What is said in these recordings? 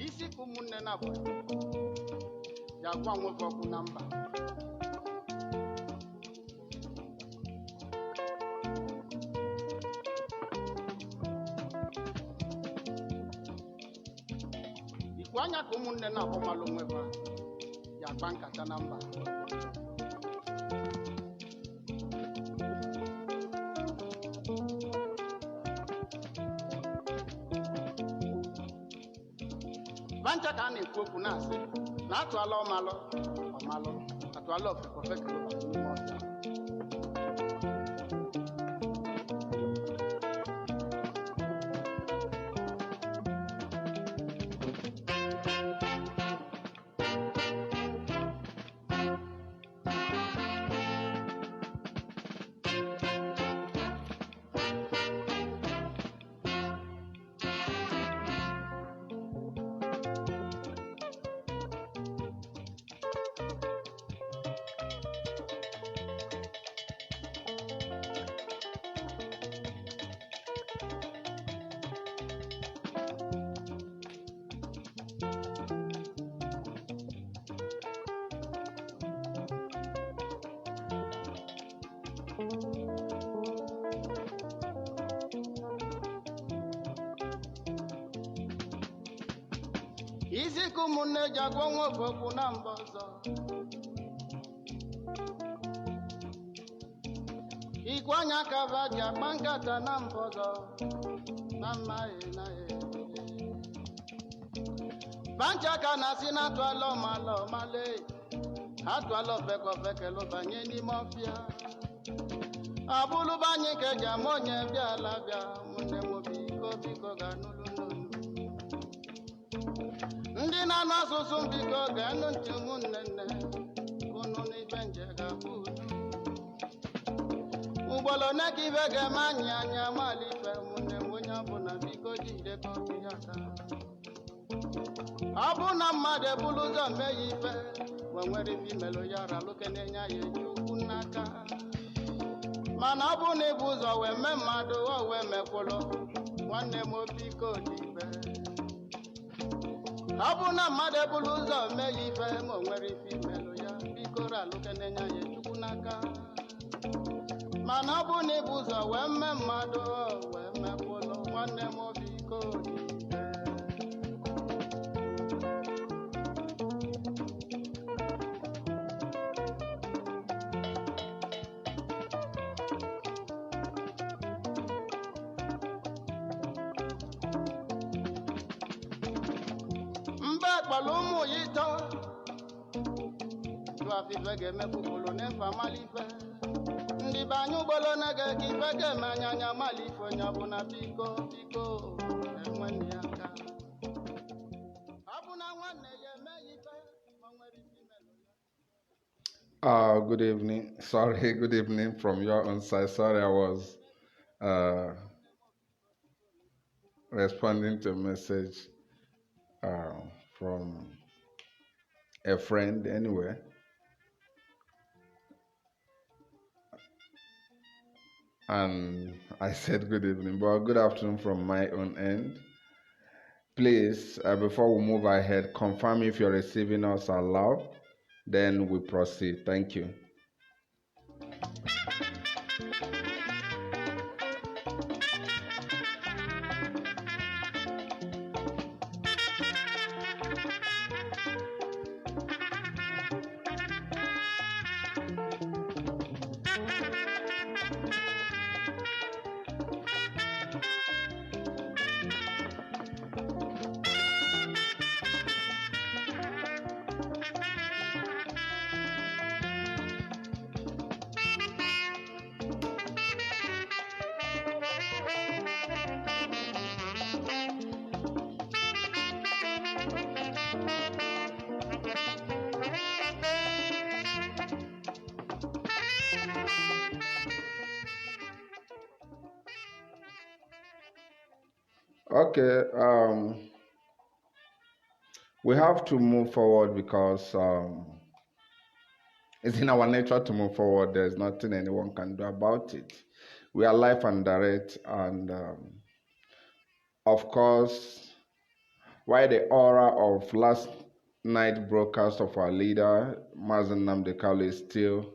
Isi kumunne na boy. Ya gwa nwoke okwu na mba. Ikwanya kumunne na bomalo nwefa. Ya gwa nkata na mba. Vancha ka na-ekwu okwu na-asị na atụala ọmalụ atụala ofekofe kiloba n'ime ọhịa. Isi kumunne ji agwa nwoke okwu na mba ọzọ. Ikwanya ka Verge akpa nkata na mba ọzọ. Na mmaghị na ya. Vancha ka na-asị na atụala ọmale. Atụala ofekofe kelụbanye n'ime ọfịa. Abụlụbanye nke ji ama onye bịala bịa. Nwanne m biko ga n'ụlọ n'olu. Ndị na-anụ asụsụ biko ga-anụ ntị ụmụnne unu n'ibe nje ga-abụ udo. Ugboro one ka ibe ga-eme anya mala ife ụmụnne m onye ọbụla biko jide ka obi ya aka. Ọ bụ na mmadụ ebulu ụzọ mee ya ife ma nwere ife imelụ ya ralụke na-enye ya eji ukwu n'aka. Mana ọ bụ na ibu ụzọ wee mee mmadụ o wee mekwụlụ nwanne m biko dị ibe. Ọ bụ na mmadụ ebulu ụzọ mee ya ife ma o nwere ife imelụ ya biko ralụke na-enye ya chukwu n'aka. Mana ọ bụ na ibu ụzọ wee mee mmadụ wee mekwụlụ nwanne m biko dị ibe. Kpọlụ ụmụ ya ịtọ jụọ ife ga-eme kwụkwụlụ n'efe amalife. Ndị be anyị ụgbọlọ na-ege ka ife ga-eme anya malife onye ọbụla biko enwenye ya aka. Ọ bụ na nwanne ya eme ya ife ma nwere ife imelụ ya. Good evening. Sorry, good evening from your own side. Sorry, I was responding to a message from a friend anyway. And I said good evening, but good afternoon from my own end. Please, before we move ahead, confirm if you're receiving us aloud, then we proceed. Thank you. Okay. We have to move forward because it's in our nature to move forward. There's nothing anyone can do about it. We are live and direct, and of course, while the aura of last night broadcast of our leader, Mazen Namdekalo, is still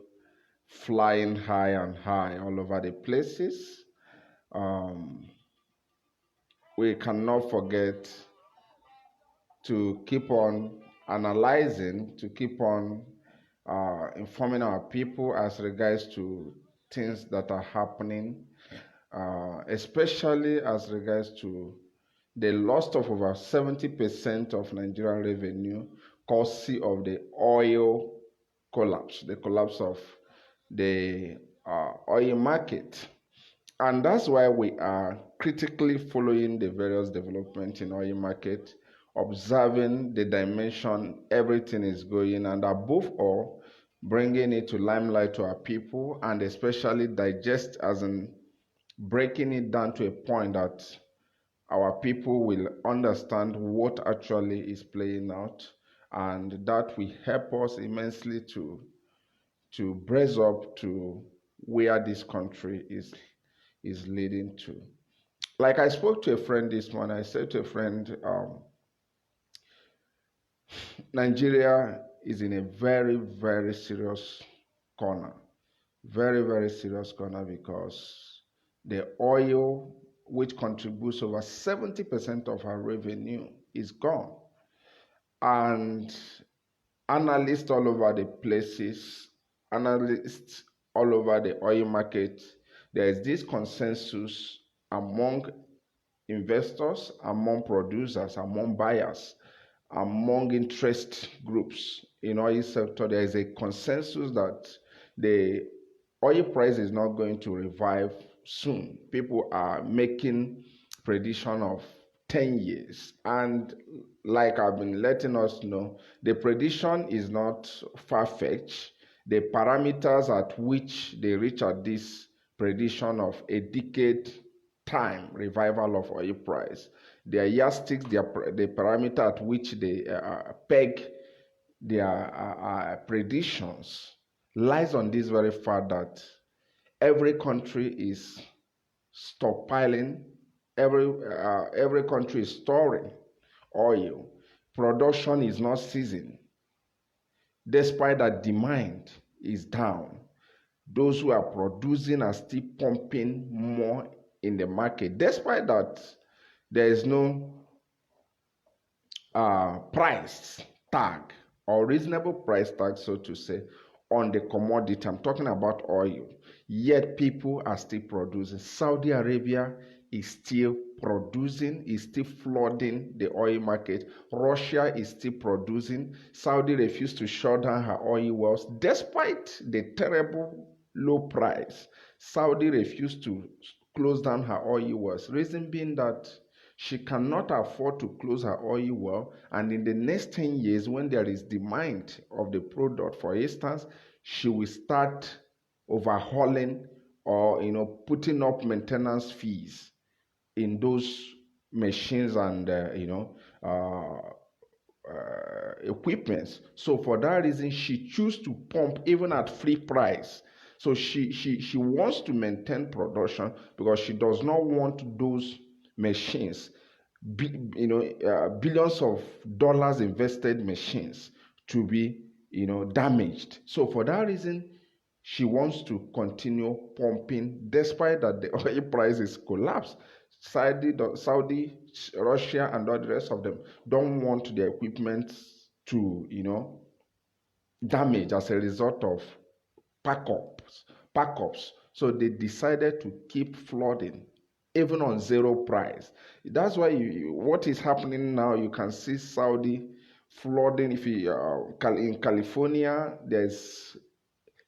flying high and high all over the places, um, we cannot forget to keep on analyzing, to keep on informing our people as regards to things that are happening, especially as regards to the loss of over 70% of Nigerian revenue, courtesy of the oil collapse, the collapse of the oil market. And that's why we are critically following the various developments in oil market, observing the dimension everything is going, and above all, bringing it to limelight to our people, and especially digest, as in breaking it down to a point that our people will understand what actually is playing out, and that will help us immensely to brace up to where this country is leading to. Like I spoke to a friend this morning, I said to a friend, Nigeria is in a very, very serious corner. Very, very serious corner because the oil, which contributes over 70% of our revenue, is gone. And analysts all over the places, analysts all over the oil market, there is this consensus among investors, among producers, among buyers, among interest groups in oil sector. There is a consensus that the oil price is not going to revive soon. People are making prediction of 10 years, and like I've been letting us know, the prediction is not far-fetched. The parameters at which they reach at this prediction of a decade time revival of oil price, their yardsticks, the parameter at which they peg their predictions lies on this very fact that every country is stockpiling, every country is storing oil. Production is not ceasing, despite that demand is down. Those who are producing are still pumping more in the market, despite that there is no price tag or reasonable price tag, so to say, on the commodity. I'm talking about oil. Yet people are still producing. Saudi Arabia is still producing, is still flooding the oil market. Russia is still producing. Saudi refused to shut down her oil wells despite the terrible low price. Saudi refused to close down her oil wells. Reason being that she cannot afford to close her oil well, and in the next 10 years, when there is demand of the product, for instance, she will start overhauling or putting up maintenance fees in those machines and equipments. So for that reason, she chooses to pump even at free price. So she wants to maintain production because she does not want those machines, billions of dollars invested machines, to be damaged. So for that reason, she wants to continue pumping despite that the oil prices collapse. Saudi, Russia, and all the rest of them don't want their equipment to damage as a result of packups. So they decided to keep flooding even on zero price. That's why what is happening now, you can see Saudi flooding. If you in California, there's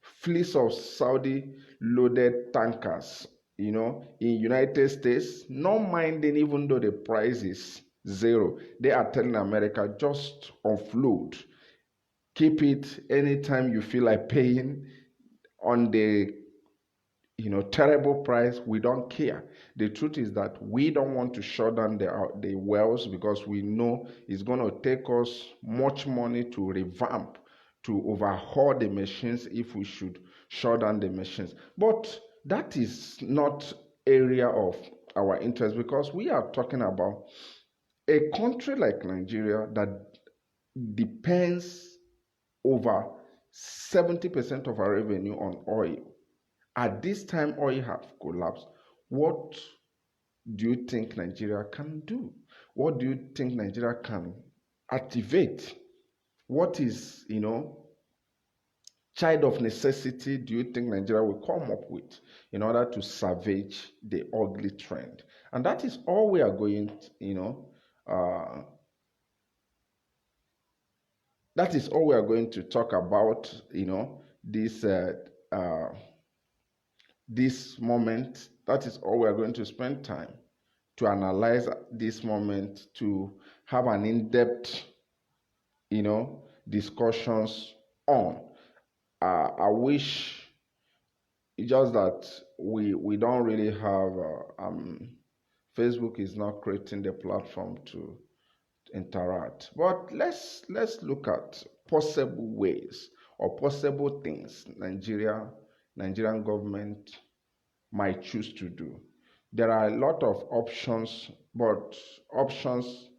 fleets of Saudi loaded tankers, in United States, not minding even though the price is zero. They are telling America, just offload, keep it anytime you feel like paying on the terrible price, we don't care. The truth is that we don't want to shut down the wells because we know it's going to take us much money to revamp, to overhaul the machines if we should shut down the machines. But that is not area of our interest, because we are talking about a country like Nigeria that depends over 70% of our revenue on oil. At this time, oil have collapsed. What do you think Nigeria can do? What do you think Nigeria can activate? What is, child of necessity do you think Nigeria will come up with in order to salvage the ugly trend? And that is all we are going, that is all we are going to talk about, this this moment. That is all we are going to spend time to analyze this moment, to have an in-depth, discussions on. I wish just that we don't really have Facebook is not creating the platform to interact. But let's look at possible ways or possible things Nigerian government might choose to do. There are a lot of options, but options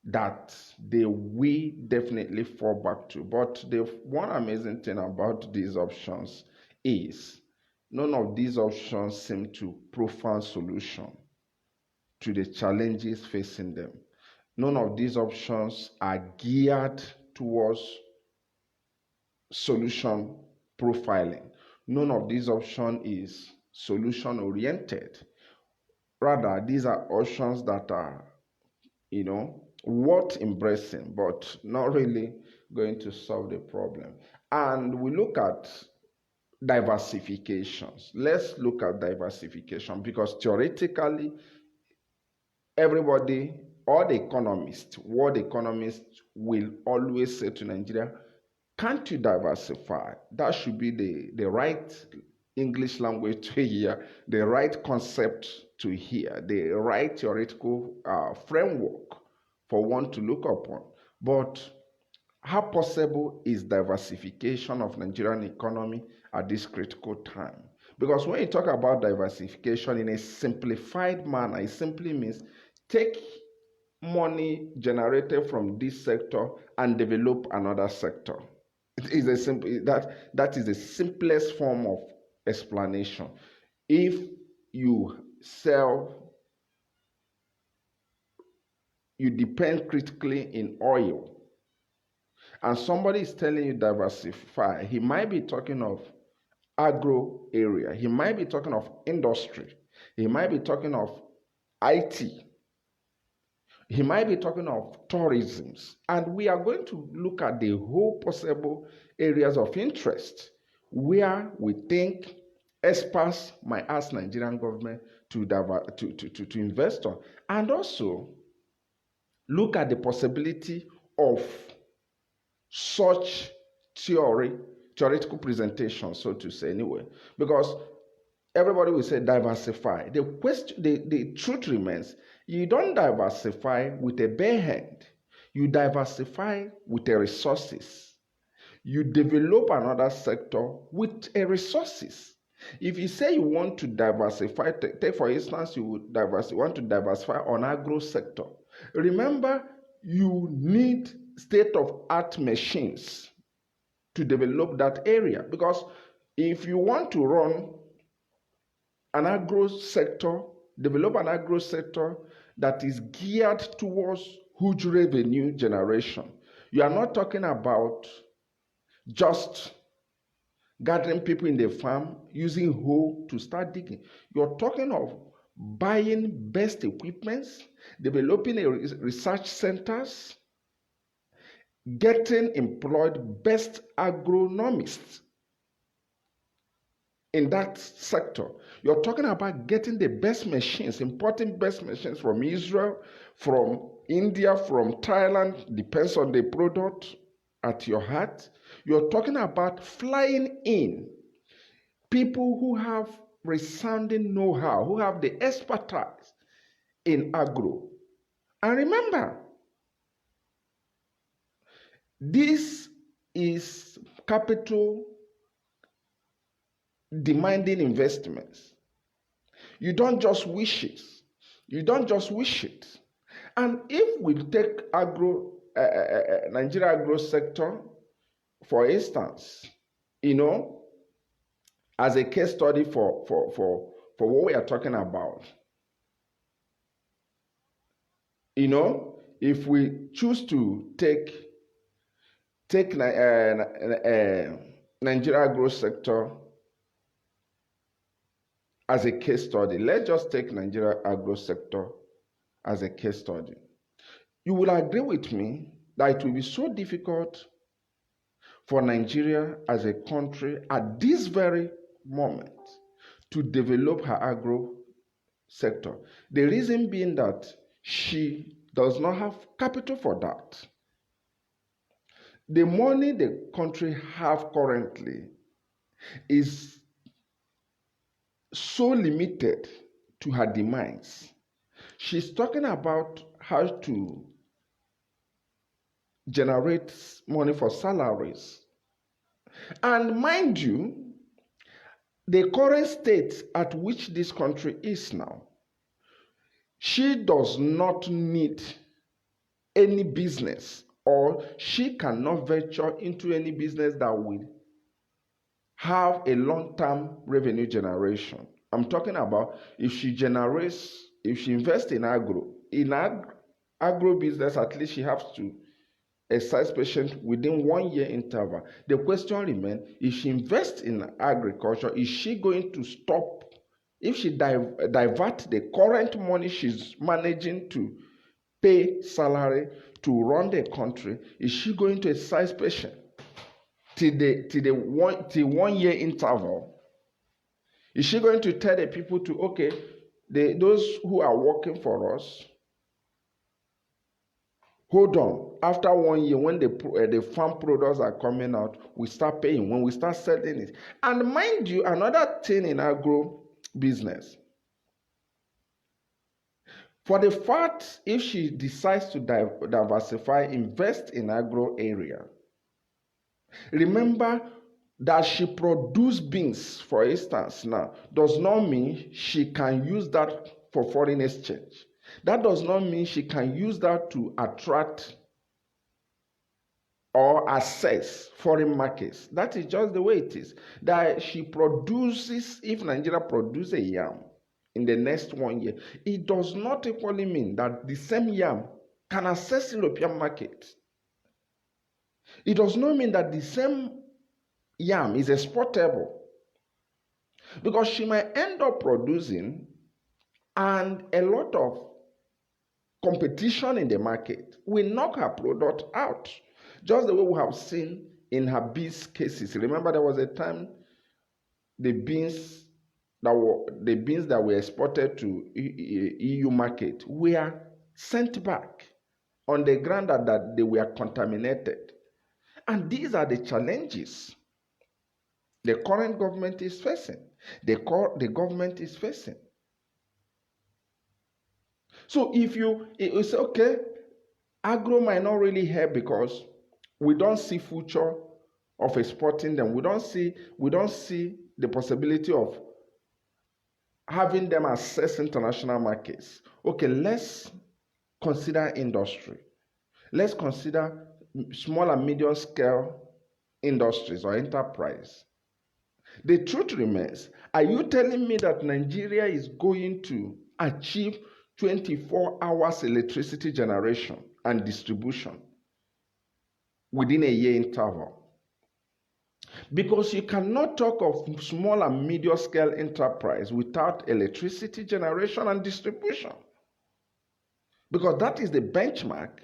that they will definitely fall back to. But the one amazing thing about these options is none of these options seem to profound solution to the challenges facing them. None of these options are geared towards solution profiling. None of these options is solution oriented. Rather, these are options that are, worth embracing, but not really going to solve the problem. And we look at diversifications. Let's look at diversification, because theoretically, everybody, all the economists, world economists will always say to Nigeria, can't you diversify? That should be the right English language to hear, the right concept to hear, the right theoretical framework for one to look upon. But how possible is diversification of Nigerian economy at this critical time? Because when you talk about diversification in a simplified manner, it simply means take money generated from this sector and develop another sector. It is a simple that is the simplest form of explanation. If you depend critically in oil, and somebody is telling you diversify, he might be talking of agro area, he might be talking of industry, he might be talking of IT, he might be talking of tourism. And we are going to look at the whole possible areas of interest where we think experts might ask Nigerian government to invest on, and also look at the possibility of such theoretical presentation, so to say, anyway, because everybody will say diversify. The truth remains, you don't diversify with a bare hand. You diversify with the resources. You develop another sector with a resources. If you say you want to diversify, take for instance, you want to diversify on agro sector. Remember, you need state-of-art machines to develop that area, because if you want to run an agro sector, develop an agro sector that is geared towards huge revenue generation, you are not talking about just gathering people in the farm using hoe to start digging. You're talking of buying best equipments, developing research centers, getting employed best agronomists in that sector. You're talking about getting the best machines, importing best machines from Israel, from India, from Thailand, depends on the product at your heart. You're talking about flying in people who have resounding know-how, who have the expertise in agro. And remember, this is capital demanding investments. You don't just wish it. You don't just wish it. And if we take Nigeria agro sector, for instance, as a case study for what we are talking about, if we choose to take Nigeria agro sector as a case study, let's just take Nigeria agro sector as a case study. You will agree with me that it will be so difficult for Nigeria as a country at this very moment to develop her agro sector. The reason being that she does not have capital for that. The money the country have currently is so limited to her demands. She's talking about how to generate money for salaries. And mind you, the current state at which this country is now, she does not need any business, or she cannot venture into any business that will have a long-term revenue generation. I'm talking about if she invests in agro business, at least she has to exercise patience within 1 year interval. The question remains, if she invests in agriculture, is she going to stop? If she divert the current money she's managing to pay salary to run the country, is she going to exercise patience till 1 year interval? Is she going to tell the people to, okay, those who are working for us, hold on, after 1 year, when the farm products are coming out, we start paying, when we start selling it. And mind you, another thing in agro business, for the fact, if she decides to diversify, invest in agro area, remember that she produces beans, for instance, now, does not mean she can use that for foreign exchange. That does not mean she can use that to attract or access foreign markets. That is just the way it is. That she produces, if Nigeria produces a yam in the next 1 year, it does not equally mean that the same yam can access European market. It does not mean that the same yam is exportable, because she might end up producing, and a lot of competition in the market will knock her product out, just the way we have seen in her beans cases. Remember, there was a time the beans that were exported to EU market were sent back on the ground that they were contaminated. And these are the challenges the current government is facing. The government is facing. So if you say, okay, agro might not really help because we don't see future of exporting them. We don't see the possibility of having them access international markets. Okay, let's consider industry. Let's consider small and medium scale industries or enterprise. The truth remains, are you telling me that Nigeria is going to achieve 24 hours electricity generation and distribution within a year interval? Because you cannot talk of small and medium scale enterprise without electricity generation and distribution. Because that is the benchmark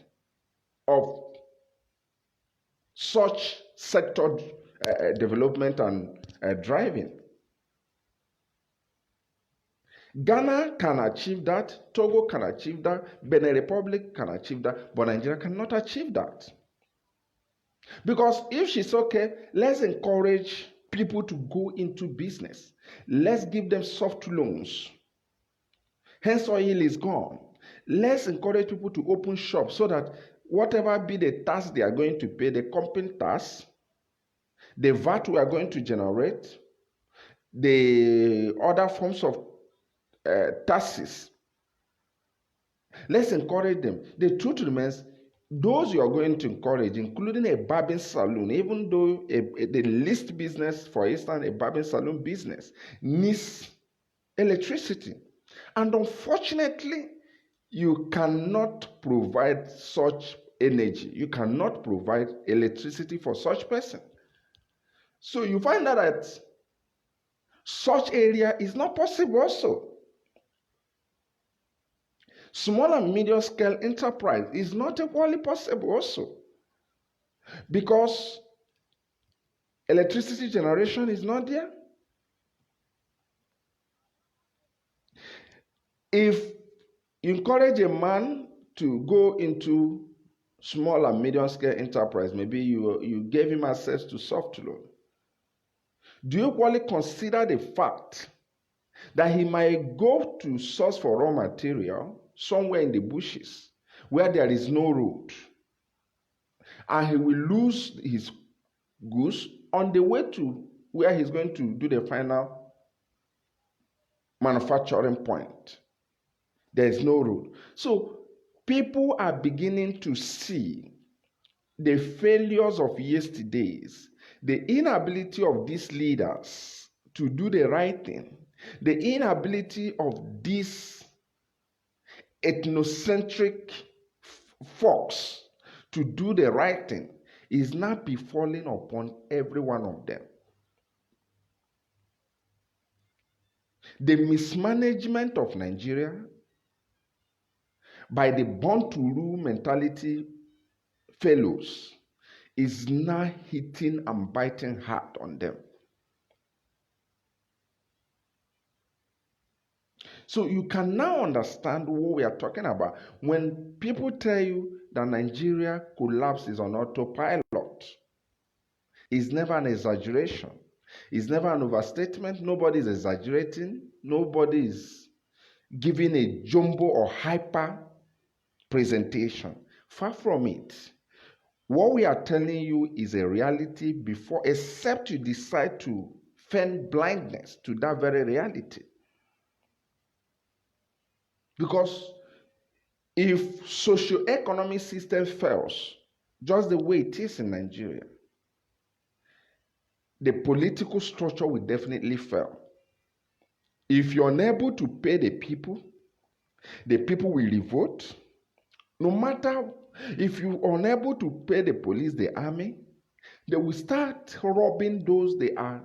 of such sector development and driving. Ghana can achieve that, Togo can achieve that, Benin Republic can achieve that, but Nigeria cannot achieve that. Because if she's okay, let's encourage people to go into business. Let's give them soft loans. Hence oil is gone. Let's encourage people to open shops so that whatever be the tax they are going to pay, the company tax, the VAT we are going to generate, the other forms of taxes, let's encourage them. The truth remains, those you are going to encourage, including a barbing salon, even though the least business, for instance, a barbing salon business, needs electricity. And unfortunately, you cannot provide such energy. You cannot provide electricity for such person. So you find out that such area is not possible also. Small and medium scale enterprise is not equally possible also, because electricity generation is not there. If you encourage a man to go into small and medium scale enterprise, maybe you gave him access to soft loan, do you equally consider the fact that he might go to source for raw material somewhere in the bushes where there is no road, and he will lose his goods on the way to where he's going to do the final manufacturing point? There is no road. So people are beginning to see the failures of yesterdays, the inability of these leaders to do the right thing, the inability of these ethnocentric folks to do the right thing is now befalling upon every one of them. The mismanagement of Nigeria by the born to rule mentality fellows is now hitting and biting hard on them. So you can now understand what we are talking about when people tell you that Nigeria collapses on autopilot. It's never an exaggeration. It's never an overstatement. Nobody is exaggerating. Nobody is giving a jumbo or hyper presentation. Far from it. What we are telling you is a reality before, except you decide to feign blindness to that very reality. Because if socio-economic system fails, just the way it is in Nigeria, the political structure will definitely fail. If you're unable to pay the people will revolt. No matter if you're unable to pay the police, the army, they will start robbing those they are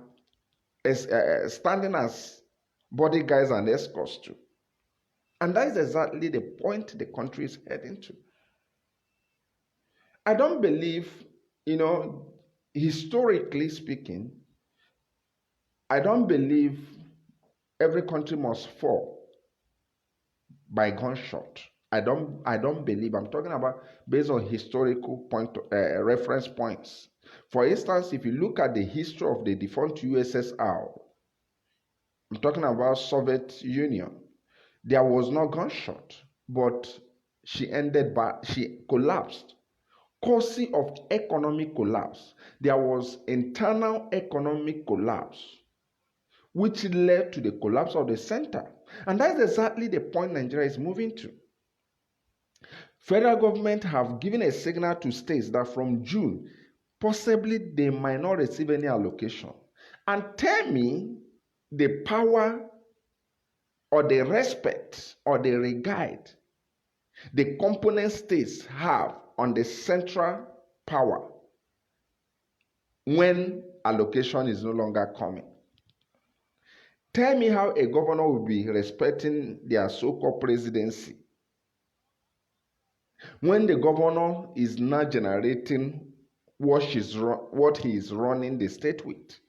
standing as bodyguards and escorts to. And that is exactly the point the country is heading to. I don't believe, historically speaking, I don't believe every country must fall by gunshot. I don't believe. I'm talking about based on historical reference points. For instance, if you look at the history of the defunct USSR, I'm talking about Soviet Union, there was no gunshot, but she collapsed. Cause of economic collapse. There was internal economic collapse, which led to the collapse of the center. And that's exactly the point Nigeria is moving to. Federal government have given a signal to states that from June, possibly they might not receive any allocation. And tell me the power or the respect or the regard the component states have on the central power when allocation is no longer coming. Tell me how a governor will be respecting their so-called presidency when the governor is not generating what he is running the state with.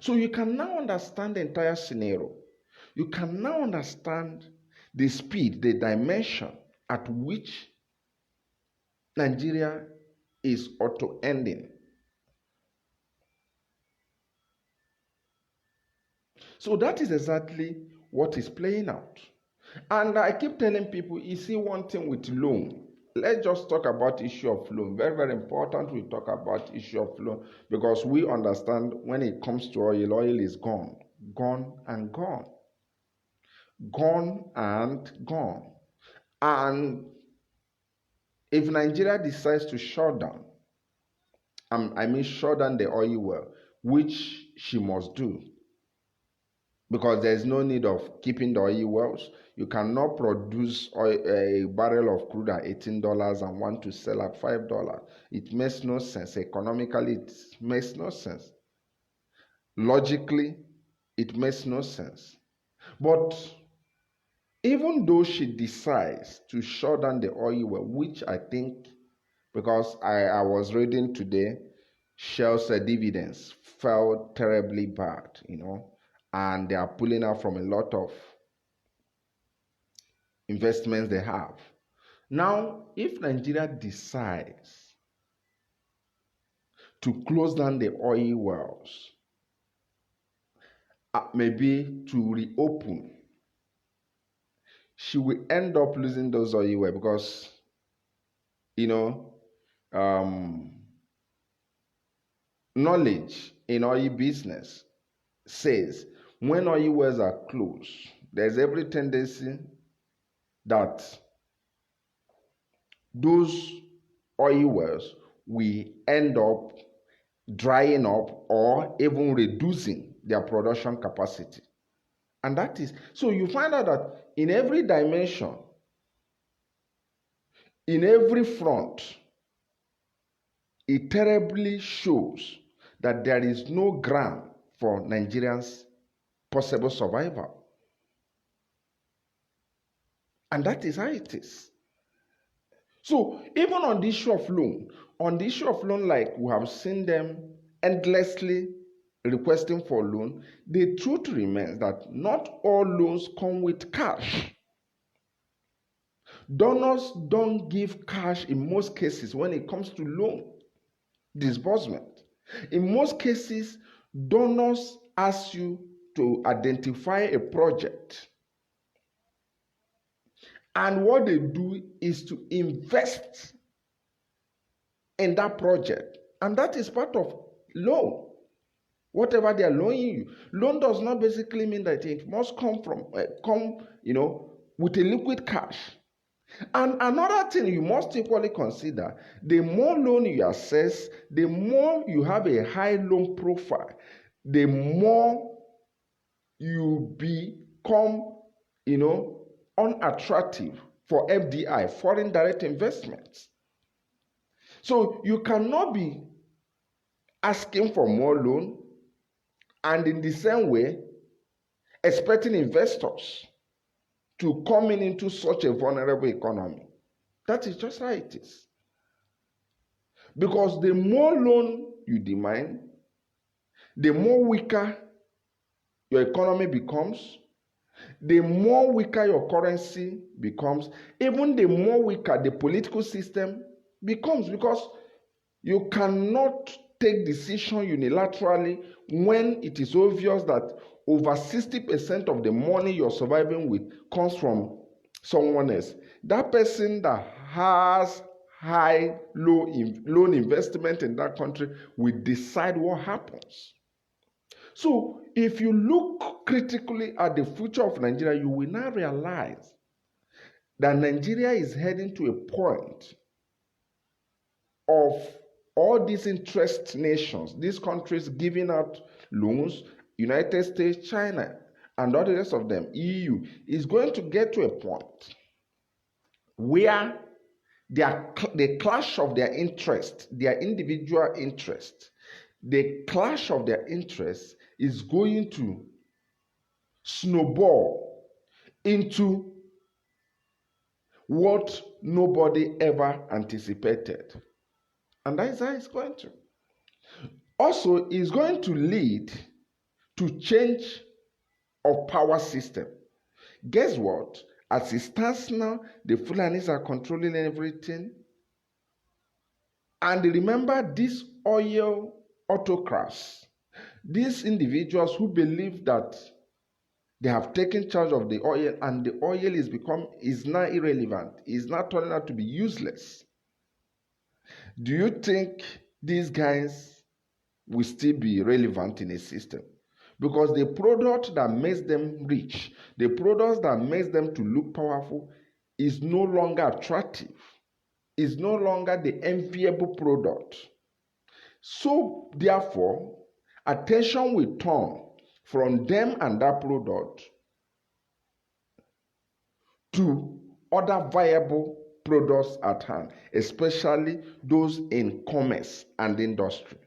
So you can now understand the entire scenario. You can now understand the speed, the dimension at which Nigeria is auto-ending. So that is exactly what is playing out. And I keep telling people, you see one thing with loan. Let's just talk about issue of loan. Very, very important we talk about issue of loan, because we understand when it comes to oil, oil is gone. Gone and gone. Gone and gone. And if Nigeria decides to shut down, shut down the oil well, which she must do, because there's no need of keeping the oil wells. You cannot produce a barrel of crude at $18 and want to sell at $5. It makes no sense. Economically, it makes no sense. Logically, it makes no sense. But even though she decides to shut down the oil well, which I think, because I was reading today, Shell's dividends fell terribly bad, and they are pulling out from a lot of investments they have. Now, if Nigeria decides to close down the oil wells, maybe to reopen, she will end up losing those oil wells because, knowledge in oil business says when oil wells are closed, there's every tendency that those oil wells will end up drying up or even reducing their production capacity. And that is, so you find out that in every dimension, in every front, it terribly shows that there is no ground for Nigerians' possible survival. And that is how it is. So even on the issue of loan, like we have seen them endlessly requesting for loan, the truth remains that not all loans come with cash. Donors don't give cash in most cases when it comes to loan disbursement. In most cases, donors ask you to identify a project. And what they do is to invest in that project. And that is part of loan. Whatever they are loaning you. Loan does not basically mean that it must come with a liquid cash. And another thing you must equally consider, the more loan you access, the more you have a high loan profile, the more you become, unattractive for FDI, foreign direct investments. So you cannot be asking for more loan and in the same way expecting investors to come into such a vulnerable economy. That is just how it is. Because the more loan you demand, the more weaker your economy becomes, the more weaker your currency becomes, even the more weaker the political system becomes, because you cannot take decision unilaterally when it is obvious that over 60% of the money you're surviving with comes from someone else. That person that has loan investment in that country will decide what happens. So if you look critically at the future of Nigeria, you will now realize that Nigeria is heading to a point of all these interest nations, these countries giving out loans, United States, China, and all the rest of them, EU, is going to get to a point where the clash of their interest, their individual interest, the clash of their interests is going to snowball into what nobody ever anticipated. And that is how it's going to. Also, it's going to lead to change of power system. Guess what? As it stands now, the Fulanis are controlling everything. And remember, these oil autocrats, these individuals who believe that They have taken charge of the oil, and the oil is now irrelevant. Is now turning out to be useless. Do you think these guys will still be relevant in a system? Because the product that makes them rich, the product that makes them to look powerful, is no longer attractive, is no longer the enviable product. So therefore, attention will turn from them and that product to other viable products at hand, especially those in commerce and industry.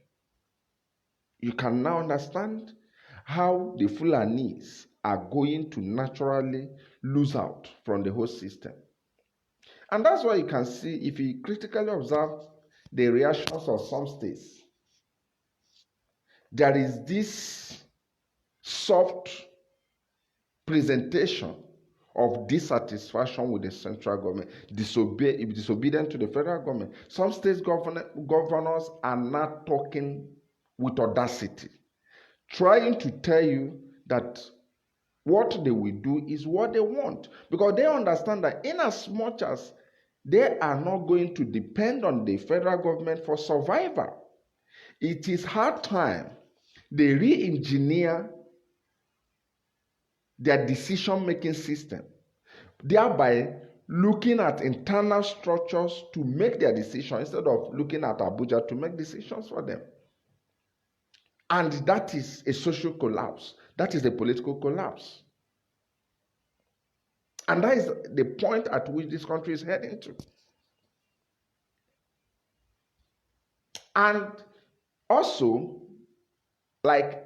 You can now understand how the Fulanis are going to naturally lose out from the whole system. And that's why you can see, if you critically observe the reactions of some states, there is this soft presentation of dissatisfaction with the central government, disobedient to the federal government. Some states governors are not talking with audacity, trying to tell you that what they will do is what they want, because they understand that in as much as they are not going to depend on the federal government for survival, it is hard time they re-engineer their decision-making system, thereby looking at internal structures to make their decision instead of looking at Abuja to make decisions for them. And that is a social collapse. That is a political collapse. And that is the point at which this country is heading to. And also, like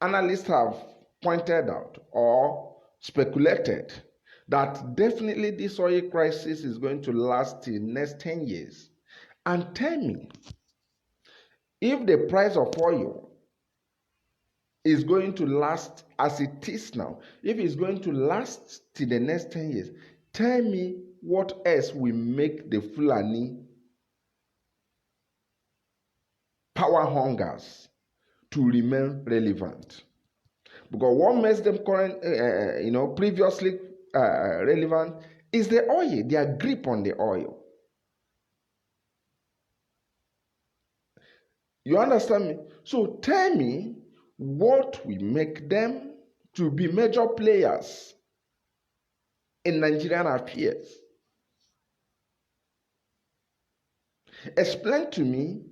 analysts have pointed out or speculated, that definitely this oil crisis is going to last till next 10 years. And tell me, if the price of oil is going to last as it is now, if it's going to last till the next 10 years, tell me what else will make the Fulani power hungers to remain relevant. Because what makes them previously relevant is the oil, their grip on the oil. You understand me? So tell me what will make them to be major players in Nigerian affairs. Explain to me,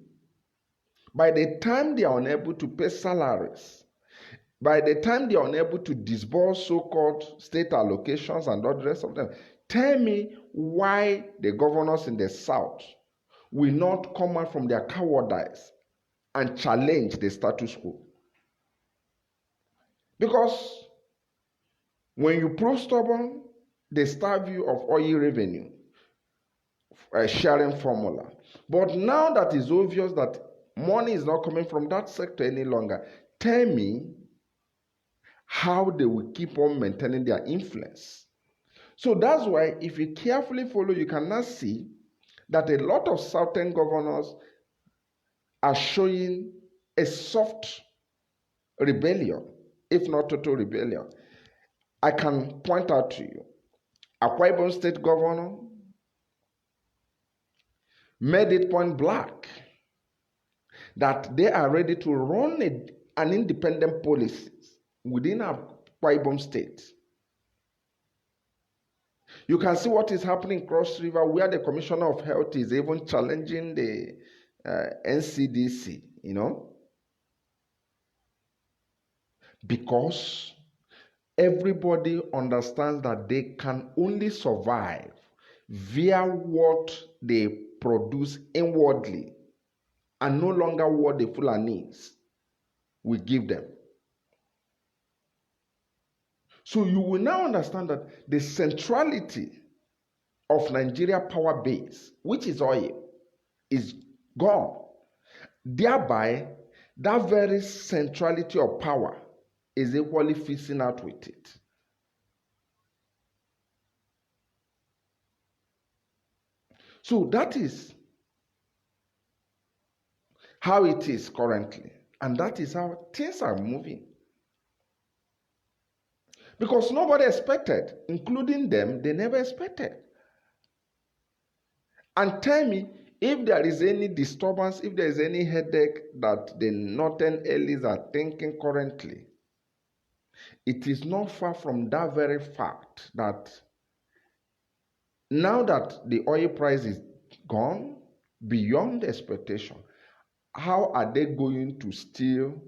by the time they are unable to pay salaries, by the time they are unable to disburse so-called state allocations and all the rest of them, tell me why the governors in the South will not come out from their cowardice and challenge the status quo. Because when you prove stubborn, they starve you of oil revenue, sharing formula. But now that it's obvious that money is not coming from that sector any longer, tell me how they will keep on maintaining their influence. So that's why, if you carefully follow, you can now see that a lot of southern governors are showing a soft rebellion, if not total rebellion. I can point out to you, Akwa Ibom State Governor made it point blank that they are ready to run an independent policy within Akwa Ibom State. You can see what is happening in Cross River, where the Commissioner of Health is even challenging the NCDC, because everybody understands that they can only survive via what they produce inwardly and no longer what the Fulanis will give them. So you will now understand that the centrality of Nigeria power base, which is oil, is gone. Thereby, that very centrality of power is equally fizzing out with it. So that is how it is currently, and that is how things are moving. Because nobody expected, including them, they never expected. And tell me, if there is any disturbance, if there is any headache that the northern elites are thinking currently, it is not far from that very fact that now that the oil price is gone beyond expectation, how are they going to still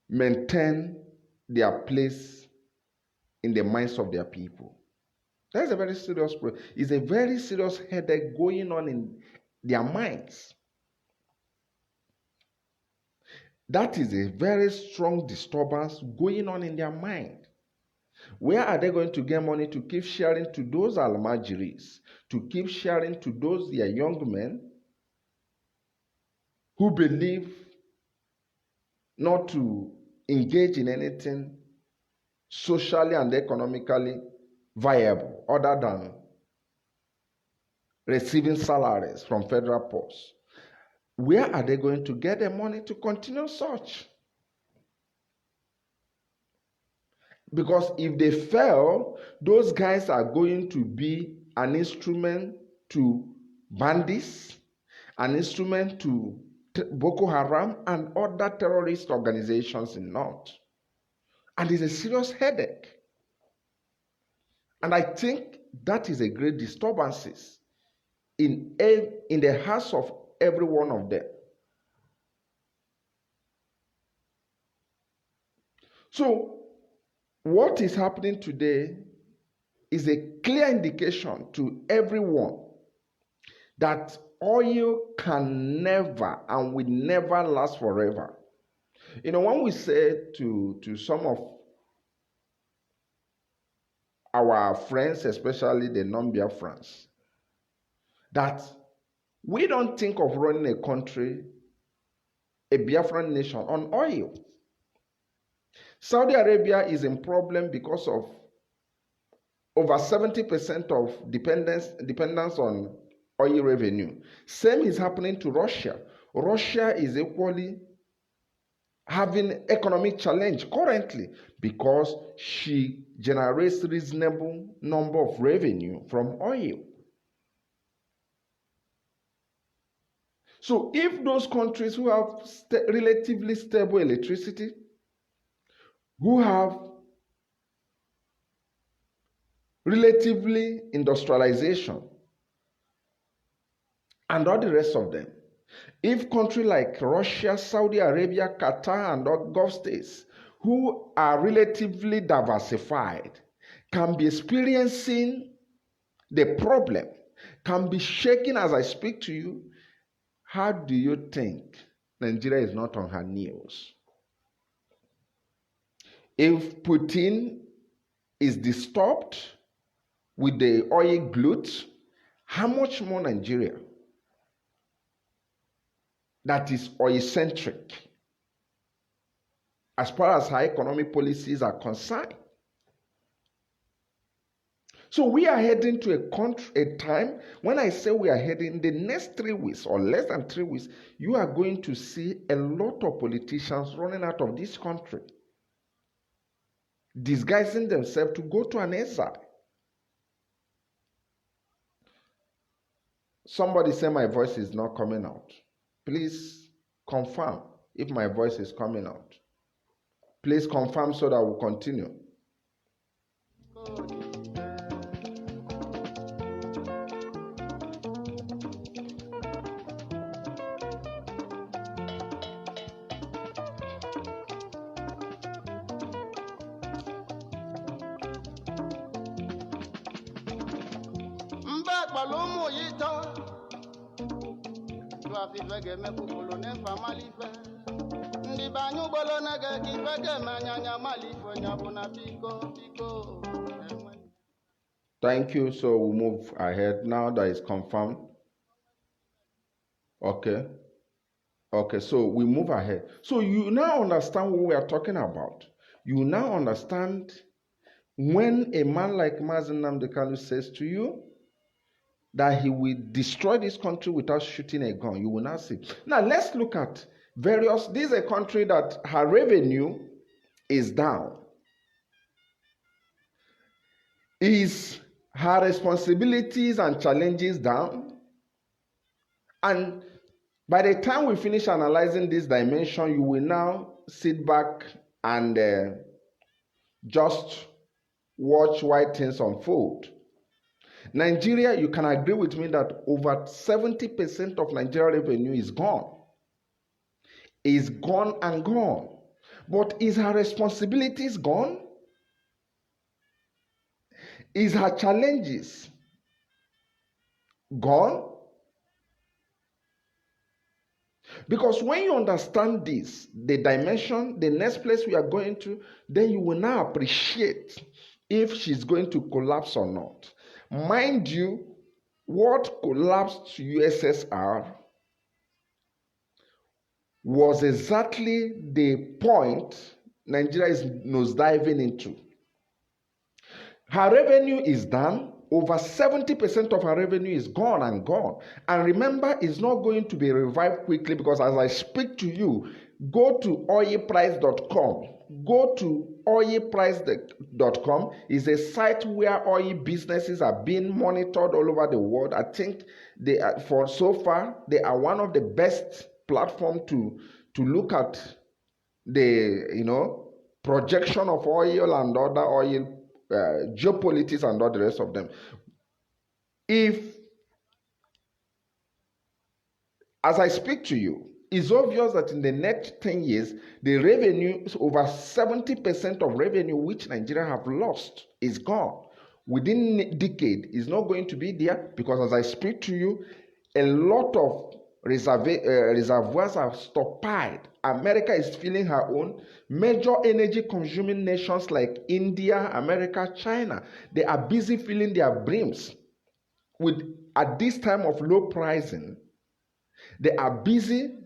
maintain their place in the minds of their people? That's a very serious problem. It's a very serious headache going on in their minds. That is a very strong disturbance going on in their mind. Where are they going to get money to keep sharing to those almajiris, to keep sharing to those their young men who believe not to engage in anything socially and economically viable other than receiving salaries from federal posts? Where are they going to get the money to continue such? Because if they fail, those guys are going to be an instrument to bandits, an instrument to Boko Haram and other terrorist organizations in North. And it's a serious headache. And I think that is a great disturbance in the hearts of every one of them. So, what is happening today is a clear indication to everyone that oil can never and will never last forever. You know, when we say to some of our friends, especially the non-Biafrans, that we don't think of running a country, a Biafran nation, on oil. Saudi Arabia is in problem because of over 70% of dependence on oil revenue. Same is happening to Russia. Russia is equally having economic challenge currently because she generates reasonable number of revenue from oil. So if those countries who have relatively stable electricity, who have relatively industrialization, and all the rest of them, if countries like Russia, Saudi Arabia, Qatar, and all Gulf states, who are relatively diversified, can be experiencing the problem, can be shaking as I speak to you, how do you think Nigeria is not on her news? If Putin is disturbed with the oil glut, how much more Nigeria that is oil-centric as far as our economic policies are concerned? So we are heading to a time, when I say we are heading, the next 3 weeks or less than 3 weeks, you are going to see a lot of politicians running out of this country, disguising themselves to go to an exile. Somebody say my voice is not coming out. Please confirm if my voice is coming out. Please confirm so that we'll continue. Thank you. So we'll move ahead now that it's confirmed. Okay. Okay, so we move ahead. So you now understand what we are talking about. You now understand when a man like Mazi Nnamdi Kanu says to you that he will destroy this country without shooting a gun, you will not see. Now let's look at this is a country that her revenue is down. Is her responsibilities and challenges down? And by the time we finish analyzing this dimension, you will now sit back and just watch why things unfold. Nigeria, you can agree with me that over 70% of Nigeria revenue is gone. Is gone and gone. But is her responsibilities gone? Is her challenges gone? Because when you understand this, the dimension, the next place we are going to, then you will now appreciate if she's going to collapse or not. Mind you, what collapsed USSR was exactly the point Nigeria is nosediving into. Her revenue is down. Over 70% of her revenue is gone and gone. And remember, it's not going to be revived quickly because as I speak to you, go to oilprice.com. Go to oilprice.com. Is a site where oil businesses are being monitored all over the world. I think they are, for so far, they are one of the best platforms to look at the projection of oil and other oil geopolitics and all the rest of them. If, as I speak to you, it's obvious that in the next 10 years, the revenue, over 70% of revenue which Nigeria have lost is gone. Within a decade, is not going to be there because as I speak to you, a lot of reservoirs are stockpiled. America is filling her own. Major energy consuming nations like India, America, China, they are busy filling their brims. At this time of low pricing, they are busy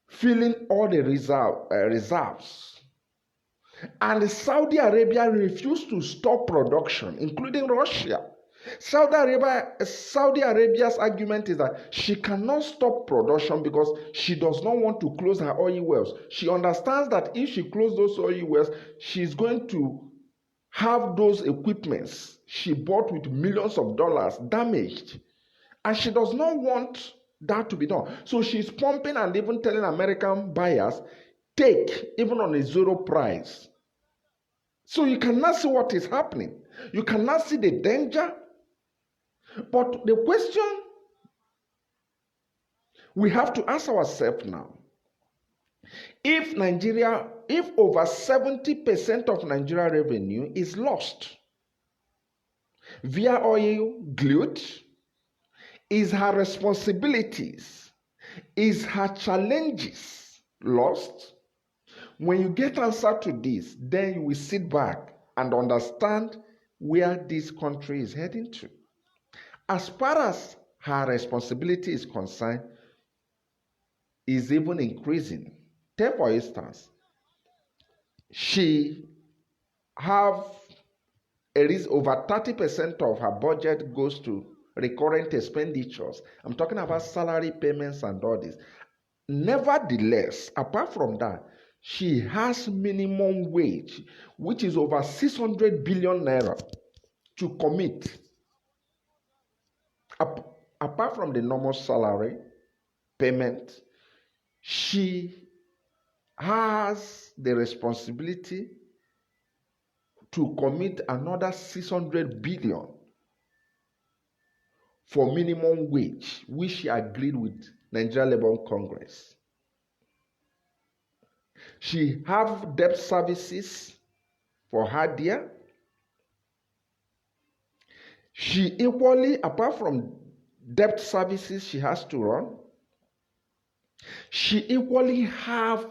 filling all the reserves. And Saudi Arabia refused to stop production, including Russia. Saudi Arabia's argument is that she cannot stop production because she does not want to close her oil wells. She understands that if she closes those oil wells, she's going to have those equipments she bought with millions of dollars damaged. And she does not want that to be done. So she's pumping and even telling American buyers, take even on a zero price. So you cannot see what is happening. You cannot see the danger. But the question we have to ask ourselves now, if over 70% of Nigeria revenue is lost via oil glut, is her responsibilities, is her challenges lost? When you get answer to this, then you will sit back and understand where this country is heading to. As far as her responsibility is concerned, is even increasing. Take for instance, she have over 30% of her budget goes to recurrent expenditures. I'm talking about salary payments and all this. Nevertheless, apart from that, she has minimum wage, which is over 600 billion naira to commit. Apart from the normal salary payment, she has the responsibility to commit another 600 billion for minimum wage, which she agreed with Nigeria Labour Congress. She have debt services for her there. She equally, apart from debt services she has to run, she equally have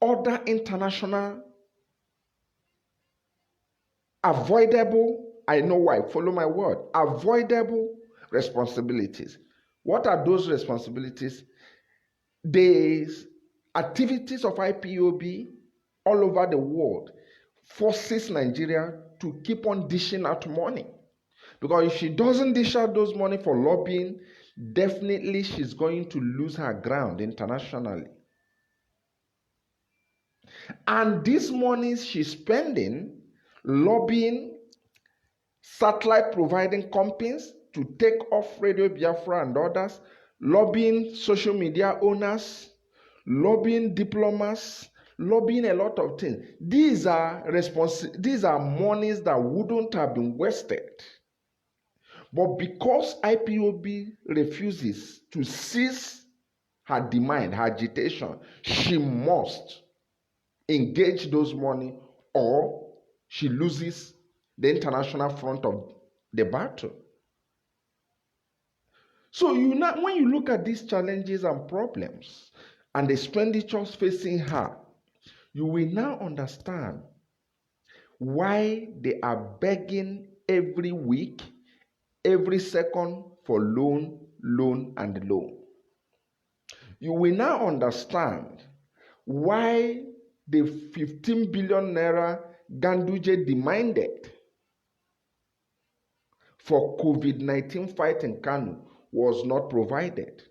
other international avoidable, I know why, follow my word, avoidable responsibilities. What are those responsibilities? The activities of IPOB all over the world forces Nigeria to keep on dishing out money. Because if she doesn't dish out those money for lobbying, definitely she's going to lose her ground internationally. And these monies she's spending lobbying satellite providing companies to take off Radio Biafra and others, lobbying social media owners, lobbying diplomats, lobbying a lot of things. These are monies that wouldn't have been wasted. But because IPOB refuses to cease her demand, her agitation, she must engage those money or she loses the international front of the battle. So when you look at these challenges and problems and the expenditures facing her, you will now understand why they are begging every week, every second for loan, and loan. You will now understand why the 15 billion naira Ganduje demanded for COVID-19 fight in Kano was not provided.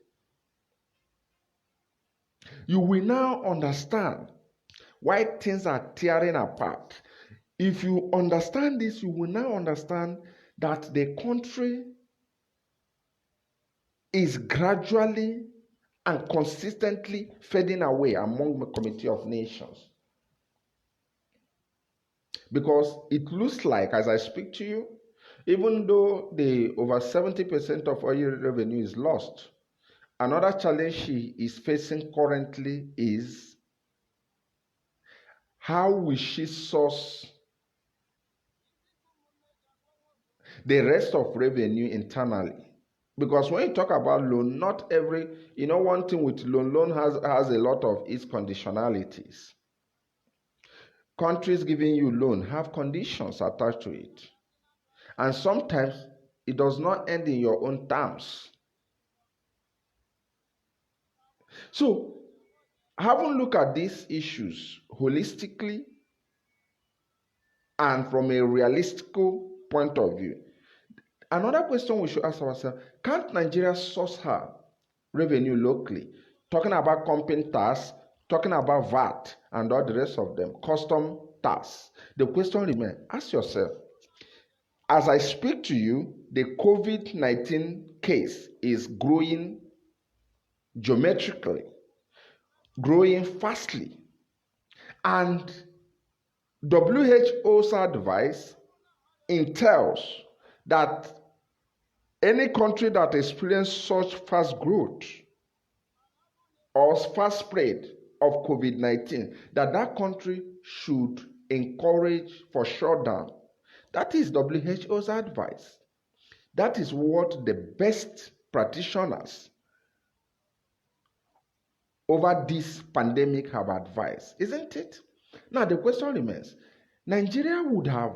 You will now understand why things are tearing apart. If you understand this, you will now understand that the country is gradually and consistently fading away among the Committee of Nations. Because it looks like, as I speak to you, even though the over 70% of oil revenue is lost, another challenge she is facing currently is how will she source the rest of revenue internally? Because when you talk about loan, not every, one thing with loan has a lot of its conditionalities. Countries giving you loan have conditions attached to it. And sometimes it does not end in your own terms. So, having looked at these issues holistically and from a realistic point of view, another question we should ask ourselves, can't Nigeria source her revenue locally? Talking about company tax, talking about VAT and all the rest of them, custom tax. The question remains, ask yourself, as I speak to you, the COVID-19 case is growing geometrically, growing fastly. And WHO's advice entails that any country that experiences such fast growth or fast spread of COVID-19, that country should encourage for shutdown. That is WHO's advice. That is what the best practitioners over this pandemic have advised, isn't it? Now the question remains, Nigeria would have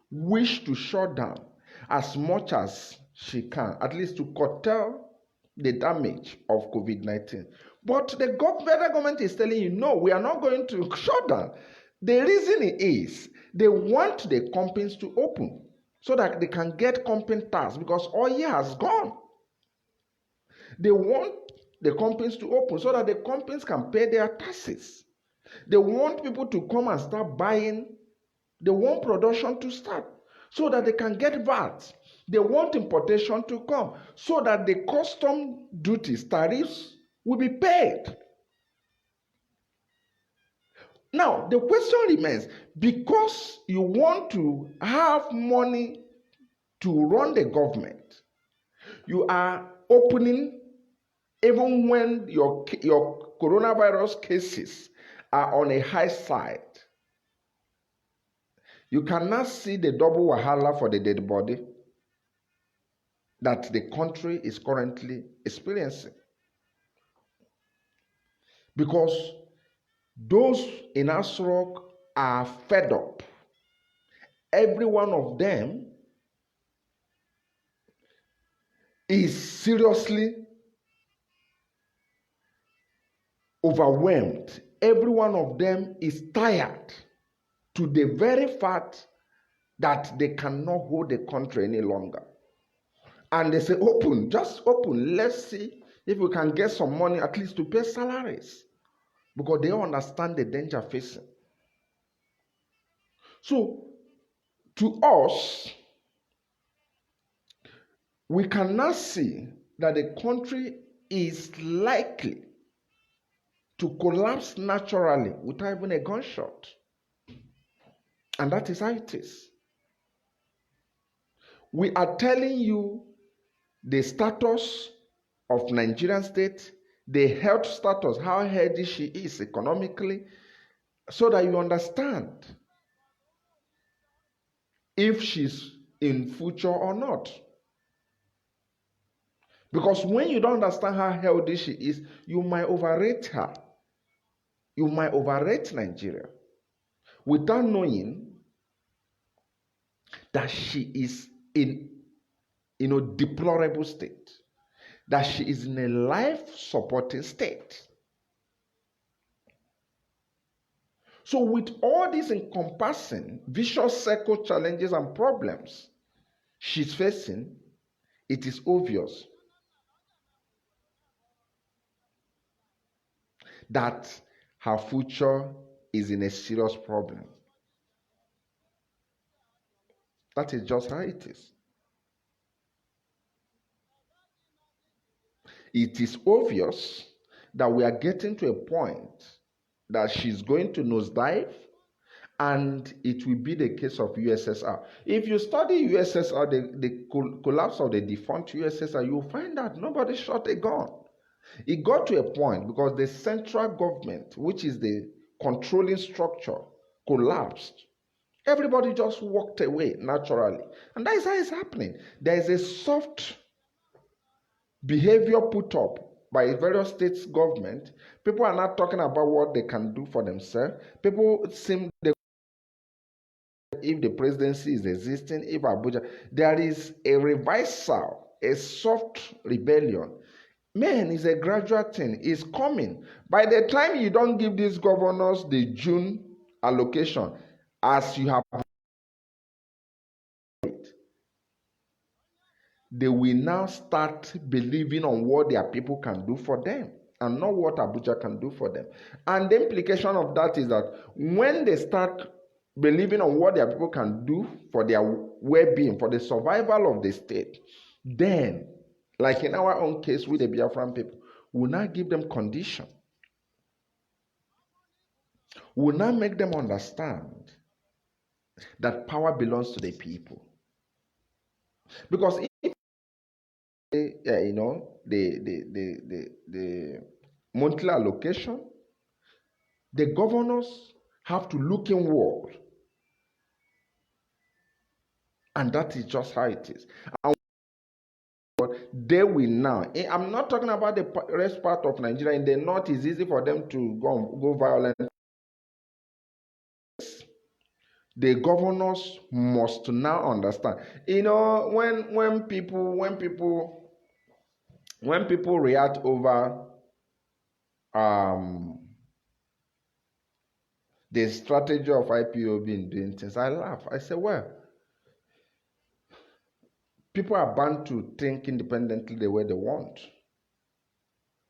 wished to shut down as much as she can, at least to curtail the damage of COVID-19. But the federal government is telling you, no, we are not going to shut down. The reason is they want the companies to open so that they can get company tax because oil has gone. They want the companies to open so that the companies can pay their taxes. They want people to come and start buying. They want production to start so that they can get VAT. They want importation to come so that the custom duties, tariffs will be paid. Now, the question remains, because you want to have money to run the government, you are opening even when your coronavirus cases are on a high side. You cannot see the double wahala for the dead body that the country is currently experiencing. Because those in Asrock are fed up. Every one of them is seriously overwhelmed. Every one of them is tired to the very fact that they cannot hold the country any longer. And they say, open, just open. Let's see if we can get some money at least to pay salaries. Because they understand the danger facing. So, to us, we cannot see that the country is likely to collapse naturally without even a gunshot. And that is how it is. We are telling you the status of Nigerian state, the health status, how healthy she is economically, so that you understand if she's in future or not. Because when you don't understand how healthy she is, you might overrate her. You might overrate Nigeria without knowing that she is in deplorable state, that she is in a life-supporting state. So with all these encompassing vicious circle challenges and problems she's facing, it is obvious that her future is in a serious problem. That is just how it is. It is obvious that we are getting to a point that she's going to nosedive, and it will be the case of USSR. If you study USSR, the collapse of the defunct USSR, you'll find that nobody shot a gun. It got to a point because the central government, which is the controlling structure, collapsed. Everybody just walked away naturally. And that is how it's happening. There is a soft behavior put up by various states' government. People are not talking about what they can do for themselves. People seem if the presidency is existing, if Abuja, there is a reversal, a soft rebellion. Man, it's a gradual thing. It's coming. By the time you don't give these governors the June allocation, as you have, they will now start believing on what their people can do for them and not what Abuja can do for them. And the implication of that is that when they start believing on what their people can do for their well-being, for the survival of the state, then, like in our own case with the Biafran people, we'll now give them condition. We'll now make them understand that power belongs to the people. Because if the monthly allocation, the governors have to look inward, and that is just how it is. And they will now. I'm not talking about the rest part of Nigeria. In the north, it's easy for them to go violent. The governors must now understand. When people react over the strategy of IPOB in doing things, I laugh. I say, well, people are bound to think independently the way they want.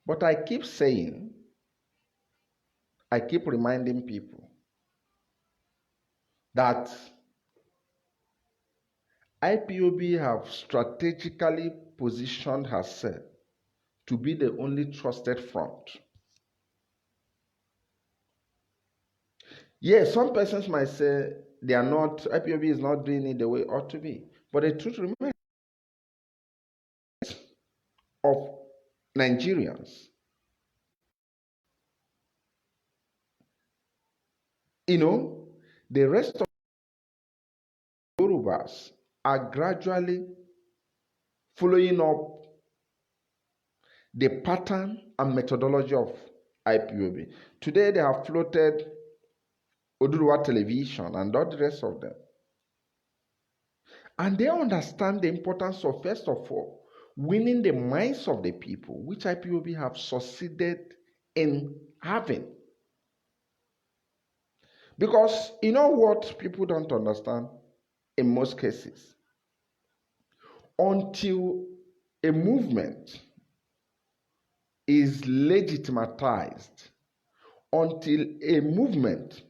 But I keep reminding people that IPOB have strategically positioned herself to be the only trusted front. Yes, some persons might say IPOB is not doing it the way it ought to be. But the truth remains of Nigerians. The rest of Yorubas are gradually following up the pattern and methodology of IPOB. Today they have floated Oduduwa Television and all the rest of them. And they understand the importance of, first of all, winning the minds of the people, which IPOB have succeeded in having. Because you know what people don't understand in most cases? Until a movement is legitimatized, until a movement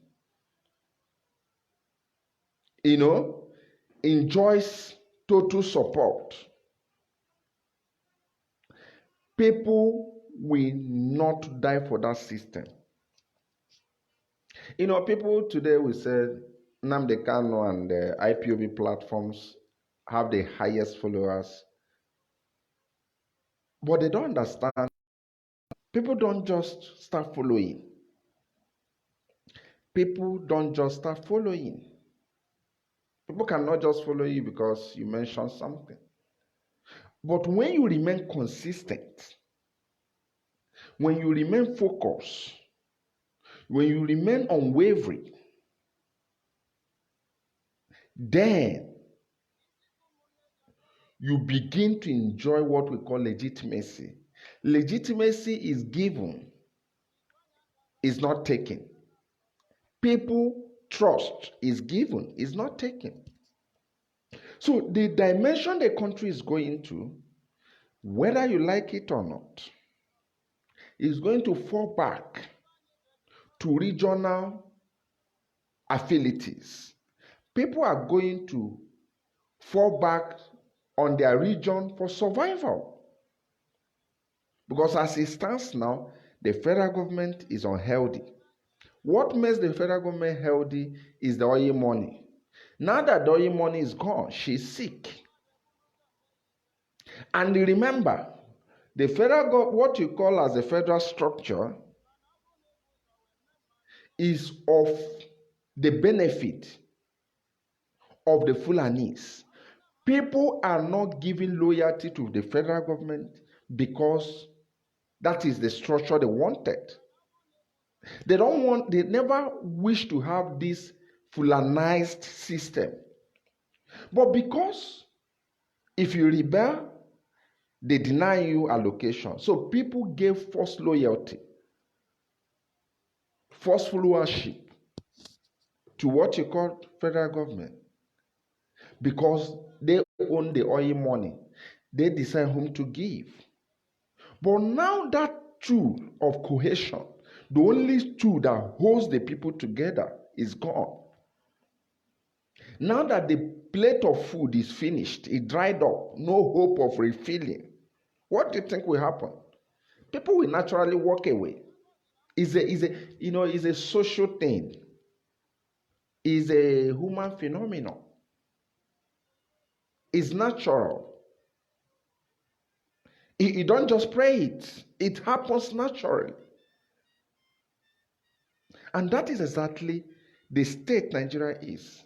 enjoys total support, people will not die for that system. People today will say Nnamdi Kanu and the IPOB platforms have the highest followers, but they don't understand. People don't just start following. People don't just start following. People cannot just follow you because you mentioned something. But when you remain consistent, when you remain focused, when you remain unwavering, then you begin to enjoy what we call legitimacy. Legitimacy is given, is not taken. People trust is given, is not taken. So the dimension the country is going to, whether you like it or not, is going to fall back to regional affinities. People are going to fall back on their region for survival. Because as it stands now, the federal government is unhealthy. What makes the federal government healthy is the oil money. Now that the oil money is gone, she's sick. And remember, the federal, what you call as a federal structure, is of the benefit of the Fulanis. People are not giving loyalty to the federal government because that is the structure they wanted. They never wish to have this Fulanized system. But because if you rebel, they deny you allocation. So people gave false loyalty, false followership to what you call federal government. Because they own the oil money, they decide whom to give. But now that tool of cohesion, the only tool that holds the people together, is gone. Now that the plate of food is finished, it dried up, no hope of refilling, what do you think will happen? People will naturally walk away. It's a social thing. It's a human phenomenon. It's natural. You don't just pray it. It happens naturally. And that is exactly the state Nigeria is.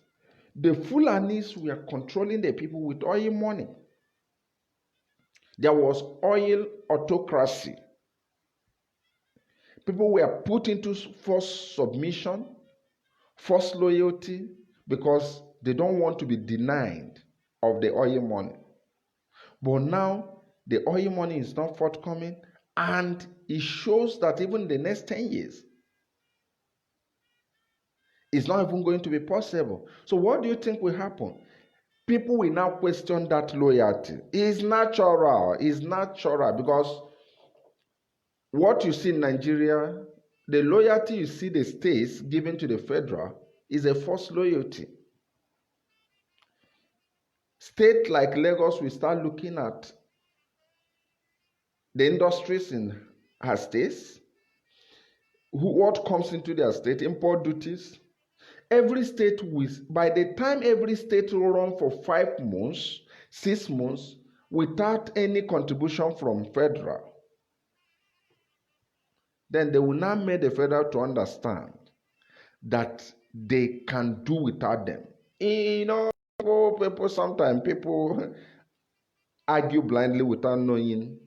The Fulanis were controlling the people with oil money. There was oil autocracy. People were put into forced submission, forced loyalty, because they don't want to be denied of the oil money. But now, the oil money is not forthcoming, and it shows that even the next 10 years, it's not even going to be possible. So what do you think will happen? People will now question that loyalty. It's natural. It's natural because what you see in Nigeria, the loyalty you see the states giving to the federal is a false loyalty. States like Lagos will start looking at the industries in her states, what comes into their state, import duties. Every state will, by the time every state will run for 5 months, 6 months, without any contribution from federal, then they will now make the federal to understand that they can do without them. Sometimes people argue blindly without knowing